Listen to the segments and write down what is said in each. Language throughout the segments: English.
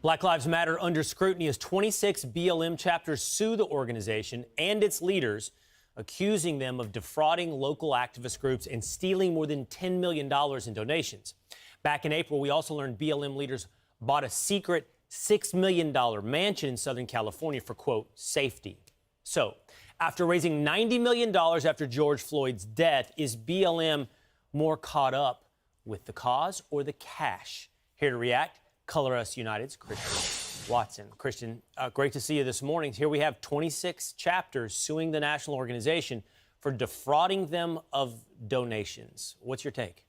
Black Lives Matter under scrutiny as 26 BLM chapters sue the organization and its leaders, accusing them of defrauding local activist groups and stealing more than $10 million in donations. Back in April, we also learned BLM leaders bought a secret $6 million mansion in Southern California for, quote, safety. So, after raising $90 million after George Floyd's death, is BLM more caught up with the cause or the cash? Here to react, Color Us United's Christian Watson. Christian, great to see you this morning. Here we have 26 chapters suing the national organization for defrauding them of donations. What's your take?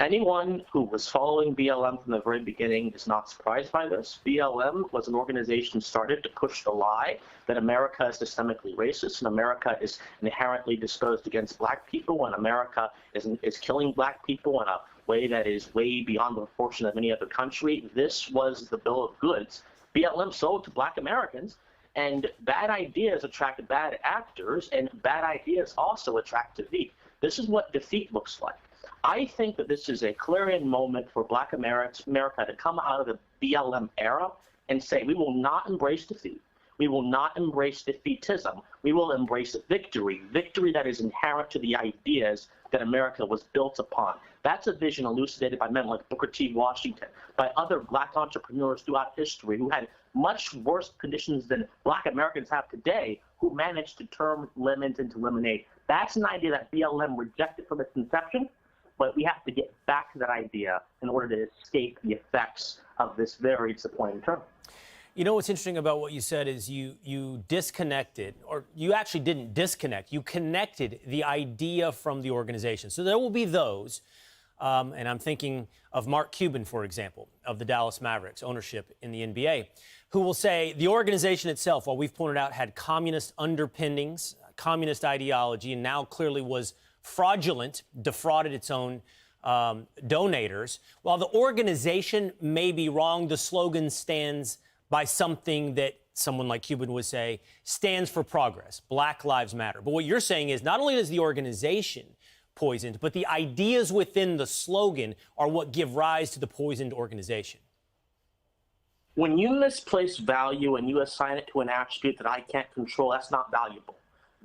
Anyone who was following BLM from the very beginning is not surprised by this. BLM was an organization started to push the lie that America is systemically racist and America is inherently disposed against black people and America is killing black people in a way that is way beyond the proportion of any other country. This was the bill of goods BLM sold to black Americans, and bad ideas attract bad actors, and bad ideas also attract defeat. This is what defeat looks like. I think that this is a clarion moment for black America to come out of the BLM era and say, we will not embrace defeat. We will not embrace defeatism. We will embrace victory, victory that is inherent to the ideas that America was built upon. That's a vision elucidated by men like Booker T. Washington, by other black entrepreneurs throughout history who had much worse conditions than black Americans have today, who managed to turn lemons into lemonade. That's an idea that BLM rejected from its inception, but we have to get back to that idea in order to escape the effects of this very disappointing term. You know what's interesting about what you said is you disconnected, or you actually didn't disconnect. You connected the idea from the organization. So there will be those, and I'm thinking of Mark Cuban, for example, of the Dallas Mavericks, ownership in the NBA, who will say the organization itself, while we've pointed out, had communist underpinnings, communist ideology, and now clearly was fraudulent, defrauded its own donators. While the organization may be wrong, the slogan stands by something that someone like Cuban would say stands for progress. Black Lives Matter. But what you're saying is not only is the organization poisoned, but the ideas within the slogan are what give rise to the poisoned organization. When you misplace value and you assign it to an attribute that I can't control, that's not valuable.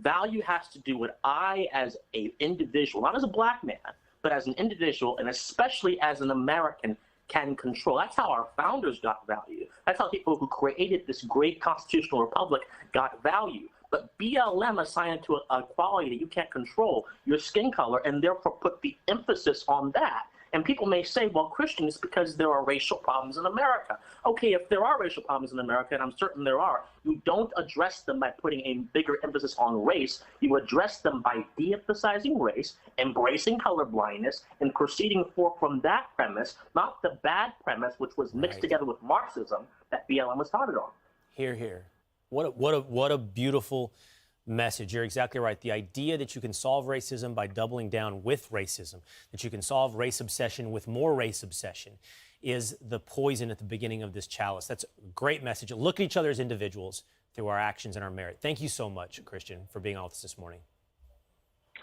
Value has to do with I as an individual, not as a black man, but as an individual, and especially as an American, can control. That's how our founders got value. That's how people who created this great constitutional republic got value. But BLM assigned to a quality that you can't control, your skin color, and therefore put the emphasis on that. And people may say, well, Christian, it's because there are racial problems in America. Okay, if there are racial problems in America, and I'm certain there are, you don't address them by putting a bigger emphasis on race. You address them by de-emphasizing race, embracing colorblindness, and proceeding forth from that premise, not the bad premise, which was mixed together with Marxism that BLM was founded on. Hear, hear. What a beautiful message. You're exactly right. The idea that you can solve racism by doubling down with racism, that you can solve race obsession with more race obsession, is the poison at the beginning of this chalice. That's a great message. Look at each other as individuals through our actions and our merit. Thank you so much, Christian, for being on with us this morning.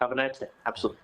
Have a nice day. Absolutely.